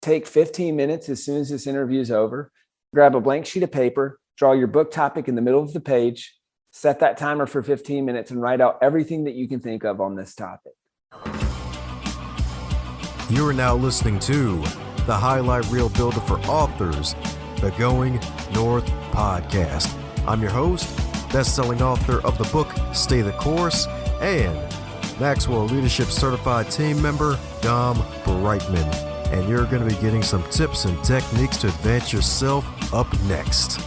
take 15 minutes as soon as this interview is over, grab a blank sheet of paper, draw your book topic in the middle of the page, set that timer for 15 minutes and write out everything that you can think of on this topic. You are now listening to the Highlight Reel Builder for Authors, the Going North podcast. I'm your host, best-selling author of the book Stay the Course, and Maxwell Leadership Certified Team Member, Dom Brightman. And you're going to be getting some tips and techniques to advance yourself up next.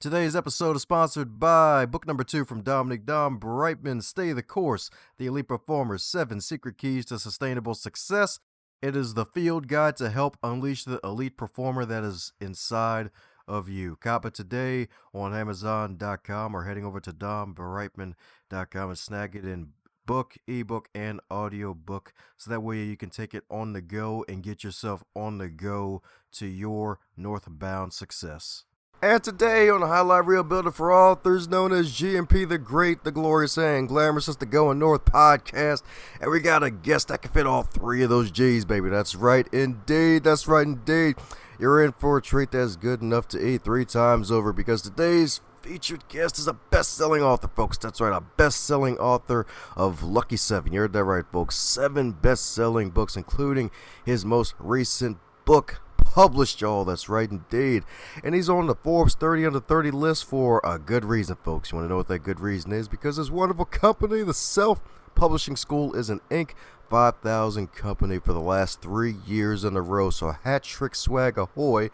Today's episode is sponsored by book number 2 from Dominic Dom Brightman, Stay the Course, The Elite Performer's 7 Secret Keys to Sustainable Success. It is the field guide to help unleash the elite performer that is inside of you. Cop it today on Amazon.com or heading over to dombrightman.com and snag it in book, ebook, and audio book, so that way you can take it on the go and get yourself on the go to your northbound success. And today on the Highlight Reel Builder for Authors, known as GMP, the Great, the Glorious, and Glamorous, it's the Going North podcast. And we got a guest that can fit all 3 of those G's, baby. That's right, indeed. That's right, indeed. You're in for a treat that's good enough to eat 3 times over, because today's featured guest is a best-selling author, folks. That's right, a best-selling author of Lucky 7. You heard that right, folks. 7 best-selling books, including his most recent book, published, y'all. That's right, indeed. And he's on the Forbes 30 Under 30 list for a good reason, folks. You want to know what that good reason is? Because his wonderful company, the Self-Publishing School, is an Inc. 5,000 company for the last 3 years in a row. So hat trick swag ahoy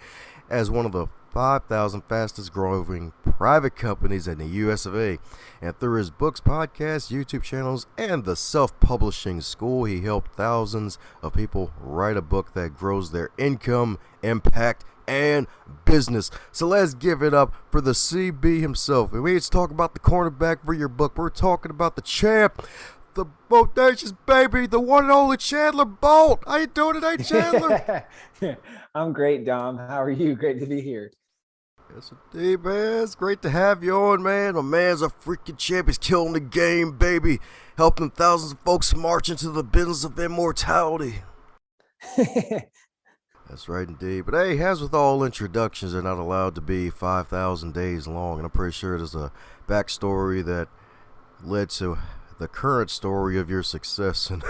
as one of the 5,000 fastest growing private companies in the US of A. And through his books, podcasts, YouTube channels, and the Self-Publishing School, he helped thousands of people write a book that grows their income, impact, and business. So let's give it up for the CB himself. And we ain't talking about the cornerback for your book. We're talking about the champ, the bodacious baby, the one and only Chandler Bolt. How you doing today, Chandler? I'm great, Dom. How are you? Great to be here. Yes, indeed, man. It's great to have you on, man. My man's a freaking champ. He's killing the game, baby. Helping thousands of folks march into the business of immortality. That's right, indeed. But hey, as with all introductions, they're not allowed to be 5,000 days long. And I'm pretty sure there's a backstory that led to the current story of your success. And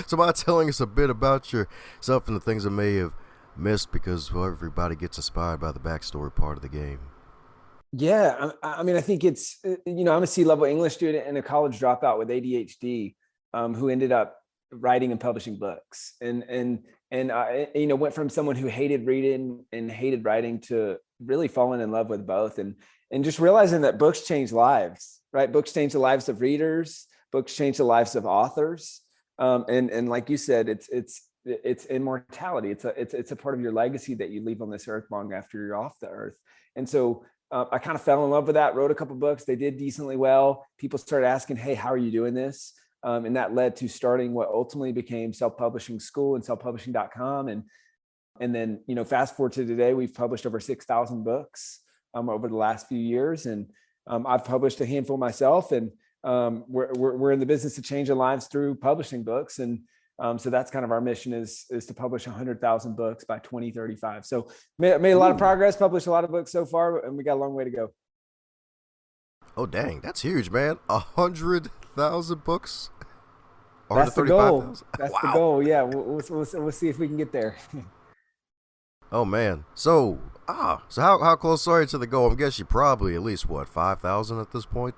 so by telling us a bit about yourself and the things that may have missed, because everybody gets inspired by the backstory part of the game. Yeah, I mean, I think it's, I'm a C-level English student and a college dropout with ADHD who ended up writing and publishing books. And I, went from someone who hated reading and hated writing to really falling in love with both. And just realizing that books change lives, right? Books change the lives of readers. Books change the lives of authors. And like you said, it's immortality. It's a part of your legacy that you leave on this earth long after you're off the earth. And so I kind of fell in love with that, wrote a couple books. They did decently well. People started asking, hey, how are you doing this? And that led to starting what ultimately became Self-Publishing School and selfpublishing.com. And then, fast forward to today, we've published over 6,000 books over the last few years. And I've published a handful myself, and we're in the business of changing lives through publishing books. And so that's kind of our mission is to publish 100,000 books by 2035. So made a lot of progress, published a lot of books so far, and we got a long way to go. Oh, dang. That's huge, man. 100,000 books? That's the goal. That's wow. The goal. Yeah. We'll see if we can get there. Oh, man. So how close are you to the goal? I guess you probably at least, 5,000 at this point?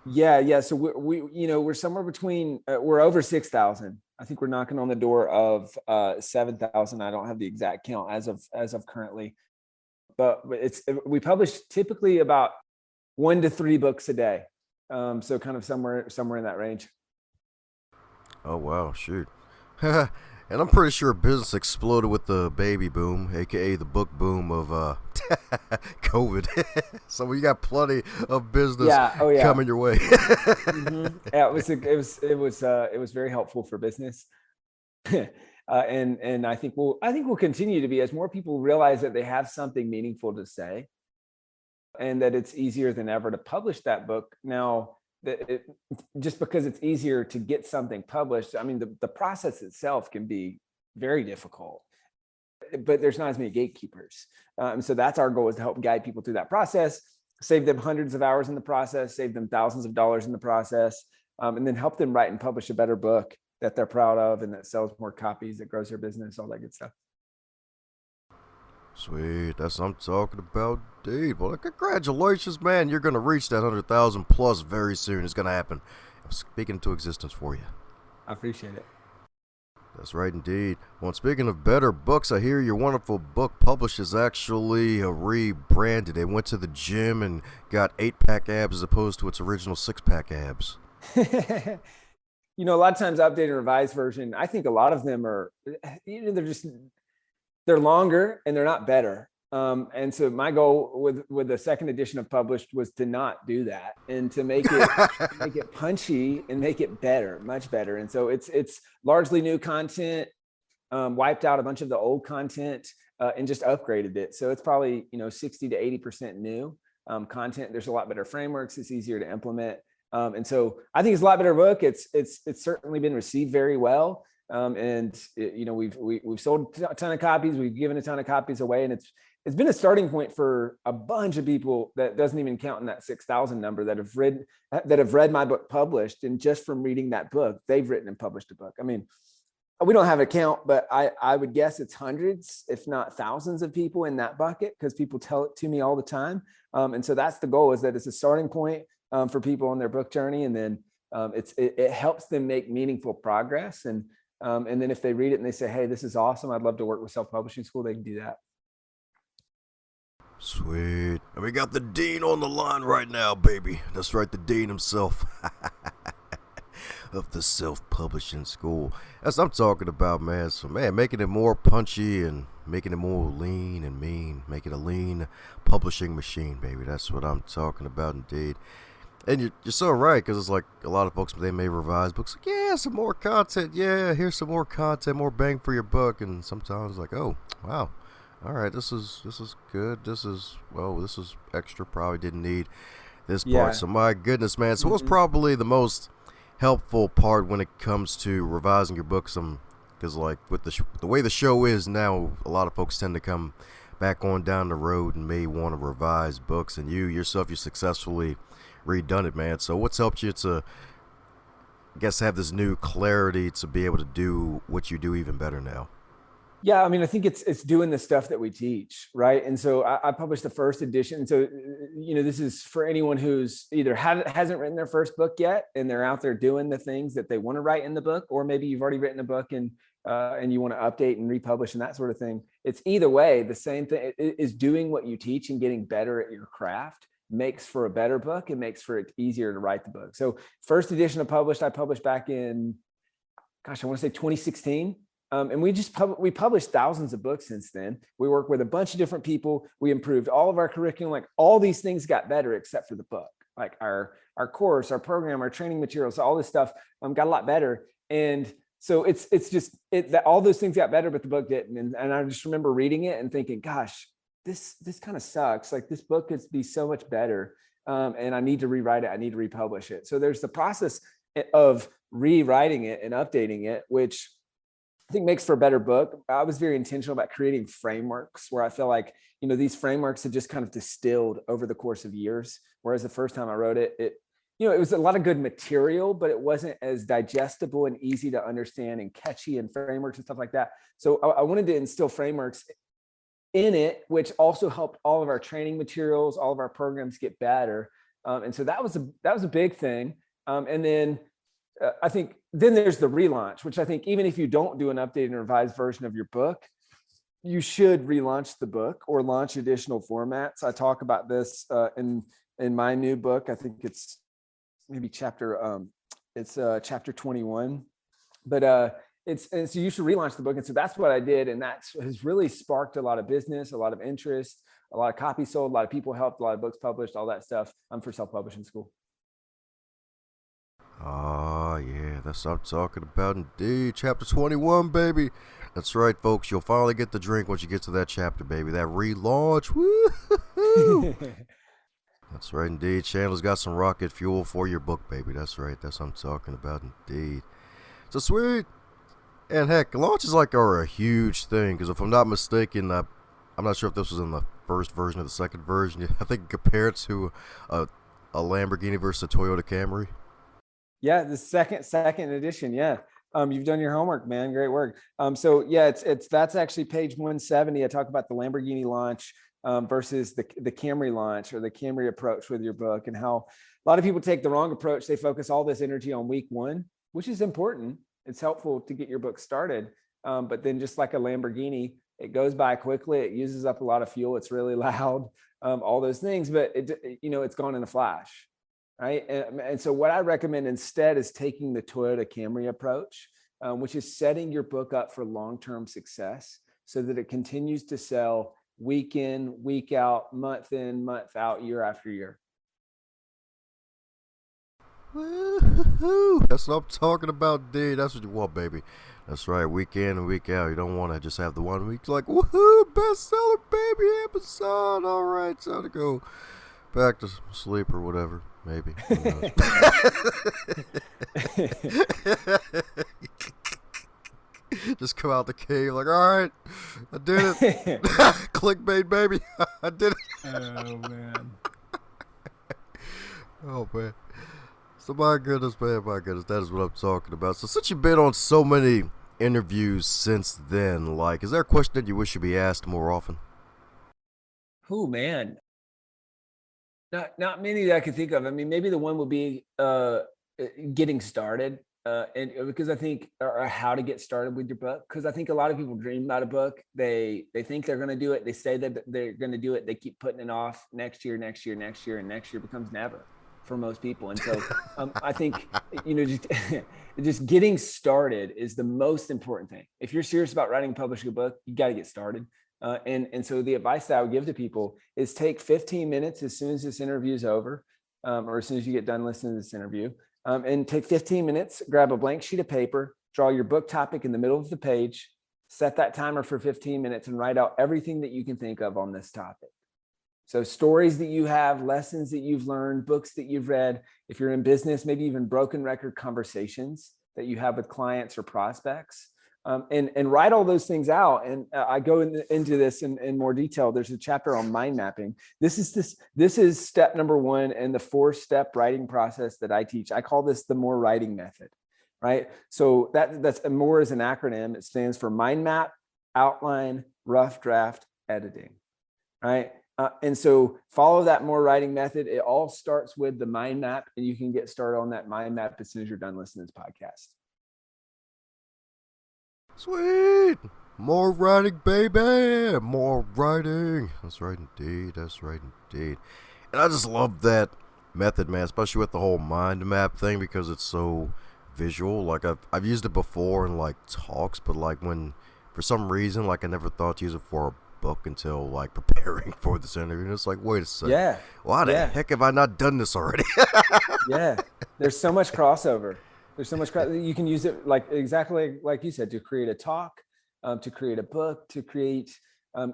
Yeah. So we're somewhere between, we're over 6,000. I think we're knocking on the door of 7,000. I don't have the exact count as of currently, but we publish typically about 1 to 3 books a day. So kind of somewhere in that range. Oh, wow. Shoot. And I'm pretty sure business exploded with the baby boom, aka the book boom of COVID. So you got plenty of business coming your way. Mm-hmm. Yeah, it was very helpful for business. And I think we'll continue to be, as more people realize that they have something meaningful to say. and that it's easier than ever to publish that book. Now, just because it's easier to get something published, I mean, the process itself can be very difficult, but there's not as many gatekeepers. So that's our goal, is to help guide people through that process, save them hundreds of hours in the process, save them thousands of dollars in the process, and then help them write and publish a better book that they're proud of and that sells more copies, that grows their business, all that good stuff. Sweet, that's what I'm talking about, dude. Well, congratulations, man. You're going to reach that 100,000 plus very soon. It's going to happen. I'm speaking into existence for you. I appreciate it. That's right, indeed. Well, speaking of better books, I hear your wonderful book published is actually rebranded. It went to the gym and got 8-pack abs as opposed to its original 6-pack abs. A lot of times updated and revised version, I think a lot of them are, they're longer and they're not better. And so my goal with the second edition of published was to not do that, and to make it punchy and make it better, much better. And so it's largely new content, wiped out a bunch of the old content, and just upgraded it. So it's probably 60 to 80% new content. There's a lot better frameworks. It's easier to implement. And so I think it's a lot better book. It's certainly been received very well. We've sold a ton of copies. We've given a ton of copies away, and it's been a starting point for a bunch of people that doesn't even count in that 6,000 number that have read my book published. And just from reading that book, they've written and published a book. I mean, we don't have a count, but I would guess it's hundreds, if not thousands of people in that bucket, because people tell it to me all the time. And so that's the goal, is that it's a starting point for people on their book journey. And then it helps them make meaningful progress. And then if they read it and they say, hey, this is awesome, I'd love to work with self-publishing school, they can do that. Sweet. And we got the dean on the line right now, baby. That's right, the dean himself of the self-publishing school. That's what I'm talking about, man. So, man, making it more punchy and making it more lean and mean. Make it a lean publishing machine, baby. That's what I'm talking about, indeed. And you're so right, because it's like a lot of folks, they may revise books. Like, yeah, some more content. Yeah, here's some more content, more bang for your buck. And sometimes like, oh, wow. All right, this is good. This is extra. Probably didn't need this part. Yeah. So my goodness, man. So what's probably the most helpful part when it comes to revising your books? Because like with the way the show is now, a lot of folks tend to come back on down the road and may want to revise books. And you successfully redone it, man. So what's helped you to, I guess, have this new clarity to be able to do what you do even better now? Yeah, I mean, I think it's doing the stuff that we teach, right? And so I published the first edition. So, this is for anyone who's either hasn't written their first book yet, and they're out there doing the things that they want to write in the book, or maybe you've already written a book and you want to update and republish and that sort of thing. It's either way, the same thing. It is doing what you teach and getting better at your craft makes for a better book and makes for it easier to write the book. So first edition of published, I published back in, I want to say 2016. And we published thousands of books since then. We work with a bunch of different people. We improved all of our curriculum. Like, all these things got better except for the book. Like our course, our program, our training materials, all this stuff got a lot better. And so it's just that all those things got better, but the book didn't. And I just remember reading it and thinking, gosh, this kind of sucks. Like, this book could be so much better. And I need to rewrite it. I need to republish it. So there's the process of rewriting it and updating it, which I think makes for a better book. I was very intentional about creating frameworks where I feel like, these frameworks had just kind of distilled over the course of years. Whereas the first time I wrote it, it was a lot of good material, but it wasn't as digestible and easy to understand and catchy, and frameworks and stuff like that. So I wanted to instill frameworks in it, which also helped all of our training materials, all of our programs get better. And so that was a big thing. And then I think then there's the relaunch, which I think even if you don't do an updated and revised version of your book, you should relaunch the book or launch additional formats. I talk about this in my new book. I think it's maybe chapter 21, but so you should relaunch the book. And so that's what I did. And that has really sparked a lot of business, a lot of interest, a lot of copies sold, a lot of people helped, a lot of books published, all that stuff. I'm for self-publishing school. Oh, yeah, that's what I'm talking about, indeed. Chapter 21, baby. That's right, folks. You'll finally get the drink once you get to that chapter, baby. That relaunch. Woo! That's right, indeed. Chandler's got some rocket fuel for your book, baby. That's right. That's what I'm talking about, indeed. So sweet. And heck, launches like are a huge thing because if I'm not mistaken, I'm not sure if this was in the first version or the second version. I think compared to a Lamborghini versus a Toyota Camry. Yeah, the second edition. Yeah. You've done your homework, man. Great work. So yeah, that's actually page 170. I talk about the Lamborghini launch versus the Camry launch or the Camry approach with your book, and how a lot of people take the wrong approach. They focus all this energy on week one, which is important. It's helpful to get your book started. But then just like a Lamborghini, it goes by quickly. It uses up a lot of fuel. It's really loud, all those things, but it's gone in a flash. Right. And so what I recommend instead is taking the Toyota Camry approach, which is setting your book up for long-term success so that it continues to sell week in, week out, month in, month out, year after year. Woo-hoo-hoo. That's what I'm talking about, dude. That's what you want, baby. That's right, week in and week out. You don't want to just have the 1 week like, woohoo, bestseller, baby, Amazon. All right, time to go back to sleep or whatever. Maybe. Who knows? Just come out the cave like, all right, I did it. Clickbait, baby. I did it. Oh, man. Oh, man. So my goodness, man, my goodness, that is what I'm talking about. So since you've been on so many interviews since then, like, is there a question that you wish you'd be asked more often? Oh, man. Not many that I could think of. I mean, maybe the one would be getting started, and because I think, or how to get started with your book. Because I think a lot of people dream about a book. They think they're going to do it. They say that they're going to do it. They keep putting it off next year, and next year becomes never for most people. And so I think just getting started is the most important thing. If you're serious about writing and publishing a book, you got to get started. And so the advice that I would give to people is take 15 minutes as soon as this interview is over, or as soon as you get done listening to this interview, and take 15 minutes, grab a blank sheet of paper, draw your book topic in the middle of the page, set that timer for 15 minutes and write out everything that you can think of on this topic. So stories that you have, lessons that you've learned, books that you've read, if you're in business, maybe even broken record conversations that you have with clients or prospects. And write all those things out. And I go into this in more detail. There's a chapter on mind mapping. This is step number one in the 4-step writing process that I teach. I call this the more writing method, right? So that's more is an acronym. It stands for mind map, outline, rough draft, editing, right? And so follow that more writing method. It all starts with the mind map, and you can get started on that mind map as soon as you're done listening to this podcast. Sweet. More writing, baby. More writing. That's right, indeed. That's right, indeed. And I just love that method, man, especially with the whole mind map thing because it's so visual. Like I've used it before in like talks, but like when for some reason like I never thought to use it for a book until like preparing for this interview. And it's like, wait a second. Yeah. Why the heck have I not done this already? Yeah. There's so much crossover. You can use it like exactly like you said, to create a talk, to create a book, to create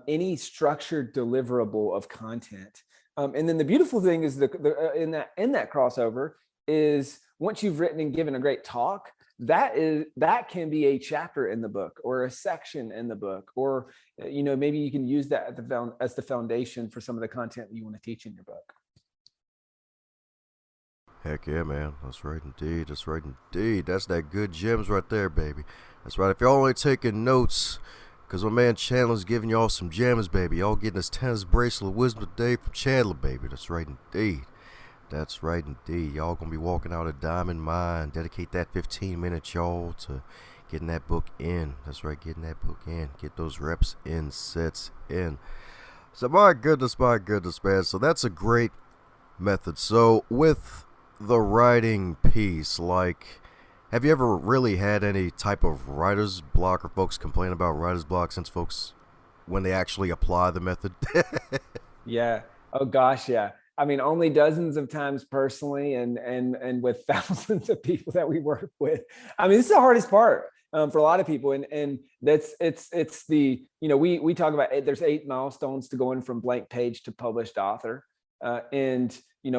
any structured deliverable of content. And then the beautiful thing is in that crossover is once you've written and given a great talk, that can be a chapter in the book or a section in the book, or maybe you can use that as the foundation for some of the content that you want to teach in your book. Heck yeah, man. That's right indeed. That's right indeed. That's that good gems right there, baby. That's right. If y'all only taking notes, because my man Chandler's giving y'all some gems, baby. Y'all getting this tennis bracelet of wisdom today from Chandler, baby. That's right indeed. That's right indeed. Y'all gonna be walking out a diamond mine. Dedicate that 15 minutes, y'all, to getting that book in. That's right, getting that book in. Get those reps in, sets in. So my goodness, man. So that's a great method. So with the writing piece, like, have you ever really had any type of writer's block or folks complain about writer's block since folks when they actually apply the method? Yeah. Oh gosh. Yeah. I mean, only dozens of times personally, and with thousands of people that we work with. I mean, this is the hardest part for a lot of people. And it's the, we talk about there's 8 milestones to going from blank page to published author. And,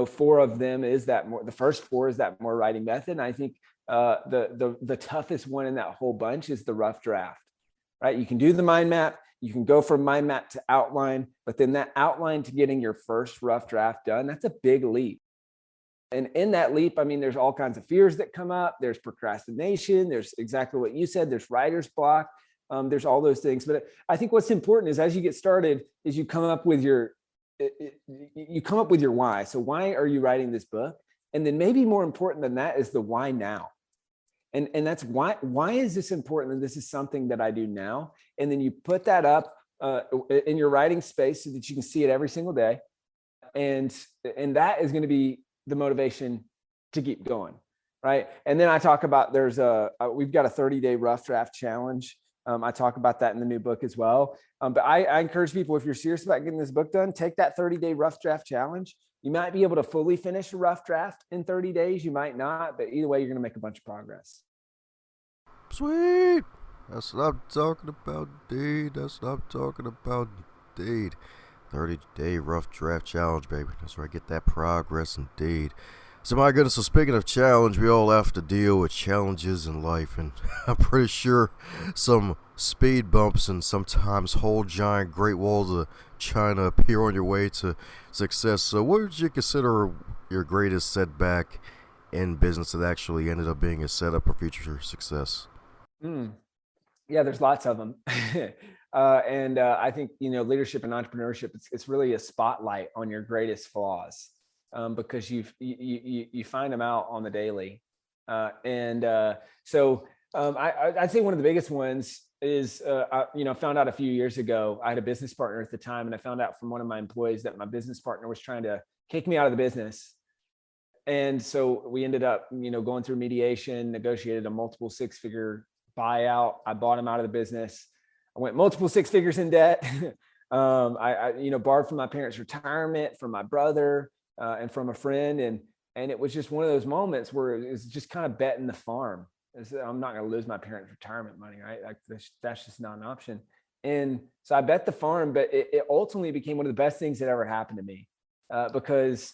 four of them is that more, the first four is that more writing method. And I think the toughest one in that whole bunch is the rough draft, right? You can do the mind map, you can go from mind map to outline, but then that outline to getting your first rough draft done, that's a big leap. And in that leap, I mean, there's all kinds of fears that come up. There's procrastination. There's exactly what you said. There's writer's block. There's all those things. But I think what's important is as you get started is you come up with your why. So why are you writing this book? And then maybe more important than that is the why now. And that's why is this important? And this is something that I do now. And then you put that up in your writing space so that you can see it every single day. And that is going to be the motivation to keep going, right? And then I talk about we've got a 30-day rough draft challenge. I talk about that in the new book as well. But I encourage people, if you're serious about getting this book done, take that 30-day rough draft challenge. You might be able to fully finish a rough draft in 30 days. You might not, but either way, you're going to make a bunch of progress. Sweet. That's what I'm talking about, dude. That's what I'm talking about, dude. 30-day rough draft challenge, baby. That's where I get that progress, indeed. So my goodness, so speaking of challenge, we all have to deal with challenges in life, and I'm pretty sure some speed bumps and sometimes whole giant Great Walls of China appear on your way to success. So what would you consider your greatest setback in business that actually ended up being a setup for future success? Yeah, there's lots of them. And I think, leadership and entrepreneurship, it's really a spotlight on your greatest flaws. Because you find them out on the daily. I'd say one of the biggest ones is, I found out a few years ago, I had a business partner at the time, and I found out from one of my employees that my business partner was trying to kick me out of the business. And so we ended up, going through mediation, negotiated a multiple six-figure buyout. I bought him out of the business. I went multiple six figures in debt. I borrowed from my parents' retirement, from my brother, and from a friend. And it was just one of those moments where it was just kind of betting the farm. I'm not going to lose my parents' retirement money, right? Like that's just not an option. And so I bet the farm, but it ultimately became one of the best things that ever happened to me because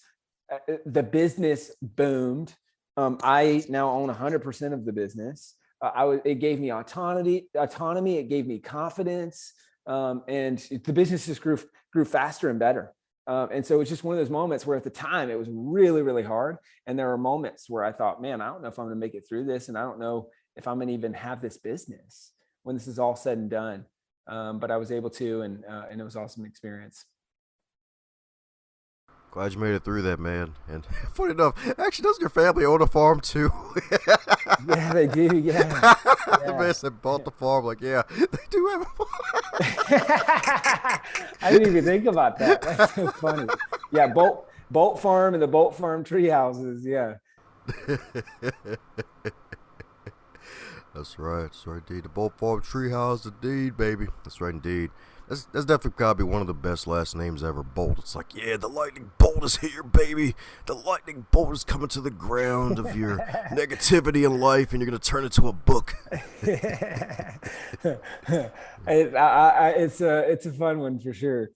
the business boomed. I now own 100% of the business. It gave me autonomy. It gave me confidence. And the business just grew faster and better. And so it's just one of those moments where at the time it was really, really hard. And there were moments where I thought, man, I don't know if I'm going to make it through this. And I don't know if I'm going to even have this business when this is all said and done. But I was able to, and it was an awesome experience. Glad you made it through that, man. And funny enough, actually, doesn't your family own a farm too? Yeah, they do. Yeah. The man said bought the farm. Like, yeah, they do have a farm. I didn't even think about that. That's so funny. Yeah, Bolt Farm and the Bolt Farm tree houses. Yeah. That's right, indeed. The Bolt Farm Treehouse, indeed, baby. That's right, indeed. That's definitely gotta be one of the best last names ever, Bolt. It's like, yeah, the lightning bolt is here, baby. The lightning bolt is coming to the ground of your negativity in life, and you're gonna turn it into a book. It's a fun one for sure.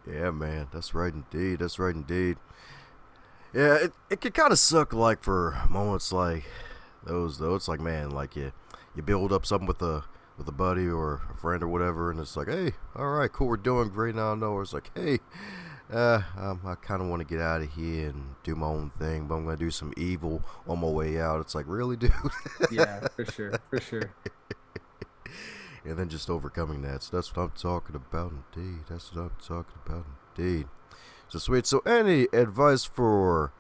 Yeah, man. That's right, indeed. That's right, indeed. Yeah, it can kind of suck, like, for moments like those, though. It's like, man, like you build up something with a buddy or a friend or whatever, and it's like, hey, all right, cool, we're doing great now. No, it's like, hey, I kind of want to get out of here and do my own thing, but I'm gonna do some evil on my way out. It's like, really, dude? Yeah, for sure. And then just overcoming that. So that's what I'm talking about, indeed. That's what I'm talking about, indeed. So sweet. So any advice for,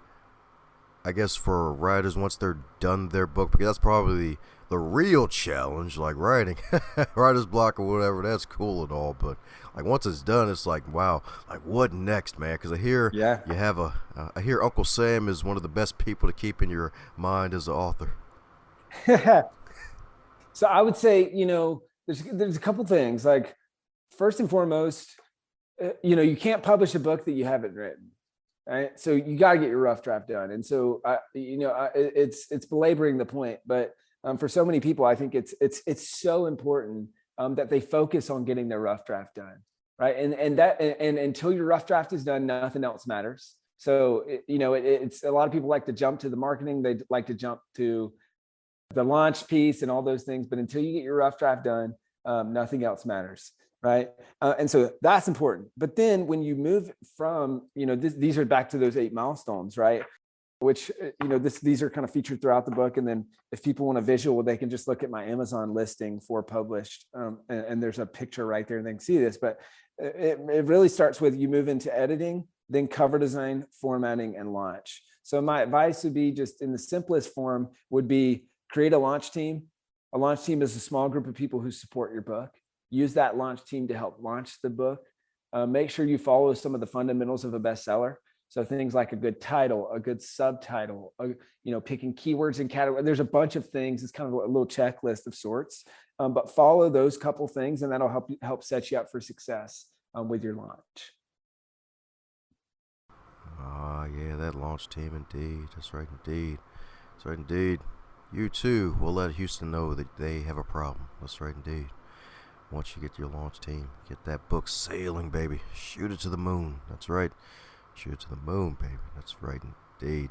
I guess, for writers once they're done their book, because that's probably the real challenge, like writing. Writer's block or whatever, that's cool and all, but like once it's done, it's like, wow, like what next, man? Because I hear you have I hear Uncle Sam is one of the best people to keep in your mind as an author. So I would say, there's a couple things. Like, first and foremost, you can't publish a book that you haven't written. Right. So you got to get your rough draft done. And so, it's belaboring the point, but for so many people, I think it's so important that they focus on getting their rough draft done. right? And until your rough draft is done, nothing else matters. So, it's a lot of people like to jump to the marketing. They like to jump to the launch piece and all those things. But until you get your rough draft done, nothing else matters, right? And so that's important. But then when you move from, these are back to those 8 milestones, right? Which, these are kind of featured throughout the book. And then if people want a visual, they can just look at my Amazon listing for published. And there's a picture right there and they can see this. But it really starts with you move into editing, then cover design, formatting, and launch. So my advice would be, just in the simplest form, would be create a launch team. A launch team is a small group of people who support your book. Use that launch team to help launch the book. Make sure you follow some of the fundamentals of a bestseller. So things like a good title, a good subtitle, picking keywords and categories. There's a bunch of things. It's kind of a little checklist of sorts, but follow those couple things, and that'll help set you up for success with your launch. Yeah, that launch team, indeed. That's right, indeed. That's right, indeed. You too will let Houston know that they have a problem. That's right, indeed. Once you get your launch team, get that book sailing, baby. Shoot it to the moon. That's right. Shoot it to the moon, baby. That's right, indeed.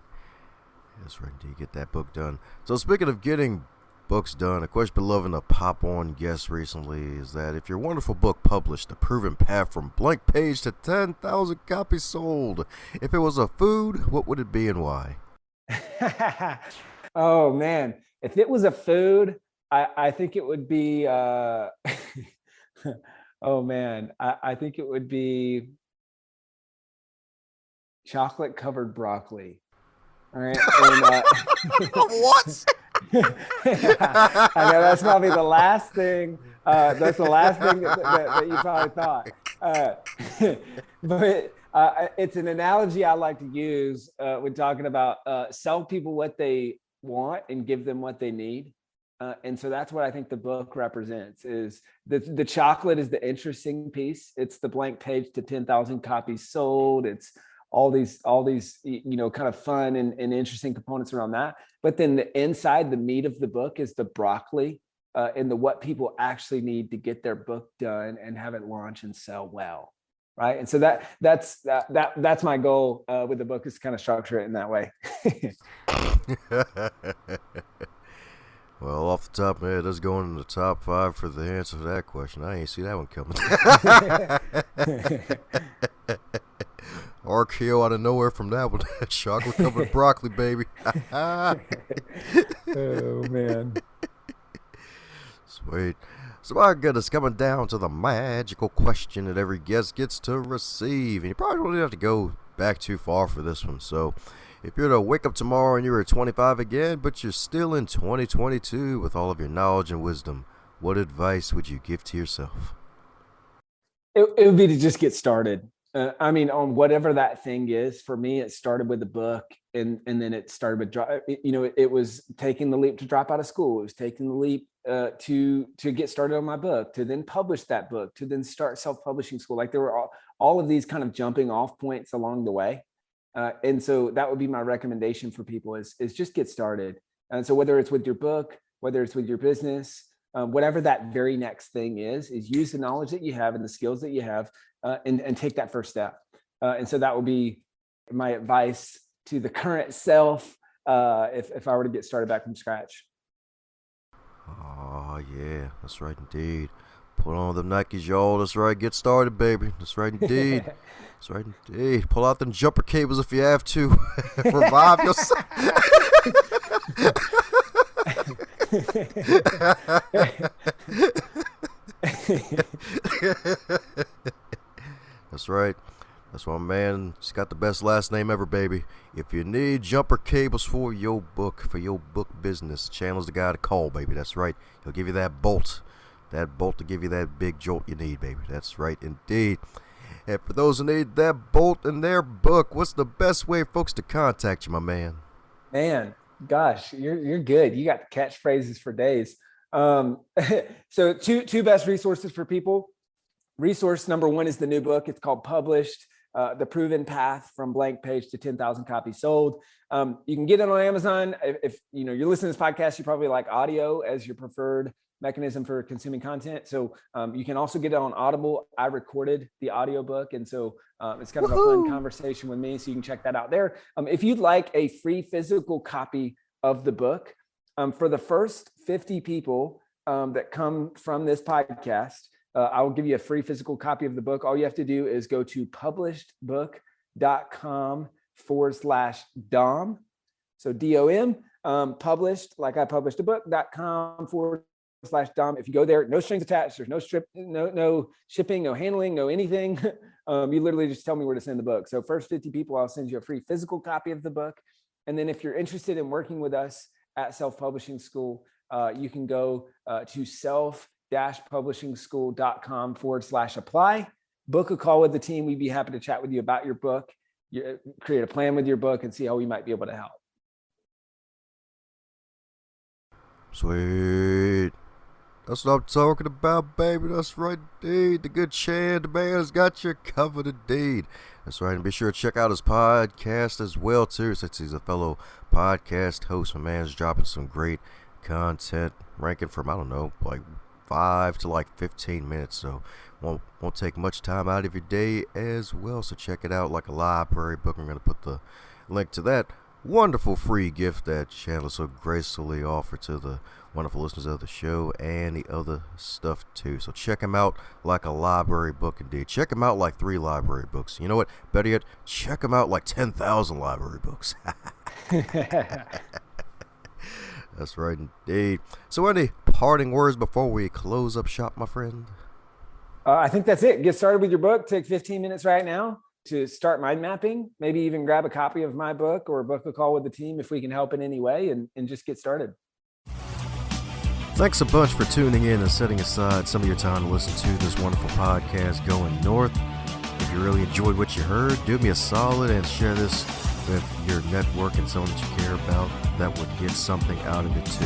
That's right, indeed. Get that book done. So speaking of getting books done, a question been loving to pop on guest recently is that if your wonderful book published, The Proven Path from Blank Page to 10,000 Copies Sold, if it was a food, what would it be and why? Oh man, if it was a food, I think it would be oh man, I think it would be chocolate covered broccoli. All right. And, What? I know that's probably the last thing. That's the last thing that you probably thought. But it's an analogy I like to use when talking about sell people what they want and give them what they need. And so that's what I think the book represents. Is the chocolate is the interesting piece. It's the blank page to 10,000 copies sold. It's all these kind of fun and interesting components around that. But then the inside, the meat of the book is the broccoli and what people actually need to get their book done and have it launch and sell well, right? And so that's my goal with the book, is to kind of structure it in that way. Well, off the top of my head, that's going in the top 5 for the answer to that question. I ain't see that one coming. RKO out of nowhere from that one. Chocolate covered broccoli, baby. Oh man. Sweet. So my goodness, coming down to the magical question that every guest gets to receive. And you probably don't even have to go back too far for this one. So if you're to wake up tomorrow and you're at 25 again, but you're still in 2022 with all of your knowledge and wisdom, what advice would you give to yourself? It would be to just get started. On whatever that thing is. For me, it started with the book, and then it started with it was taking the leap to drop out of school. It was taking the leap to get started on my book, to then publish that book, to then start self-publishing school. Like, there were all of these kind of jumping off points along the way. And so that would be my recommendation for people is just get started. And so whether it's with your book, whether it's with your business, whatever that very next thing is use the knowledge that you have and the skills that you have and take that first step. And so that would be my advice to the current self if I were to get started back from scratch. Oh, yeah, that's right, indeed. Put on them Nikes, y'all. That's right. Get started, baby. That's right, indeed. That's right, indeed. Pull out them jumper cables if you have to. Revive yourself. That's right. That's why, man, she's got the best last name ever, baby. If you need jumper cables for your book business, Chandler's the guy to call, baby. That's right. He'll give you that bolt to give you that big jolt you need, baby. That's right, indeed. And for those who need that bolt in their book, what's the best way, folks, to contact you, my man? Man, gosh, you're good. You got catchphrases for days. So two best resources for people. Resource number 1 is the new book. It's called Published, The Proven Path from Blank Page to 10,000 Copies Sold. You can get it on Amazon. If you're listening to this podcast, you probably like audio as your preferred mechanism for consuming content. So you can also get it on Audible. I recorded the audiobook. And so it's kind of a fun conversation with me. So you can check that out there. If you'd like a free physical copy of the book, for the first 50 people that come from this podcast, I will give you a free physical copy of the book. All you have to do is go to publishedbook.com/Dom. So DOM, published, like I published a book.com/Dom. If you go there, no strings attached, there's no shipping, no handling, no anything. You literally just tell me where to send the book. So first 50 people, I'll send you a free physical copy of the book. And then if you're interested in working with us at Self Publishing School, you can go to self-publishingschool.com/apply. Book a call with the team. We'd be happy to chat with you about your book, create a plan with your book, and see how we might be able to help. Sweet. That's what I'm talking about, baby. That's right, indeed. The good Chand man has got you covered, indeed. That's right. And be sure to check out his podcast as well, too, since he's a fellow podcast host. My man's dropping some great content, ranking from, I don't know, like 5 to like 15 minutes. So won't take much time out of your day as well. So check it out like a library book. I'm going to put the link to that wonderful free gift that Chandler so gracefully offered to the wonderful listeners of the show and the other stuff too. So check him out like a library book indeed. Check him out like 3 library books. You know what? Better yet, check him out like 10,000 library books. That's right indeed. So any parting words before we close up shop, my friend? I think that's it. Get started with your book. Take 15 minutes right now to start mind mapping. Maybe even grab a copy of my book or book a call with the team if we can help in any way, and just get started. Thanks a bunch for tuning in and setting aside some of your time to listen to this wonderful podcast going north. If you really enjoyed what you heard, do me a solid and share this with your network and someone that you care about that would get something out of it too.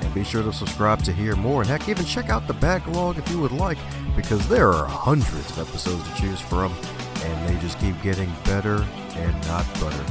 And be sure to subscribe to hear more, and heck, even check out the backlog if you would like, because there are hundreds of episodes to choose from, and they just keep getting better and not butter.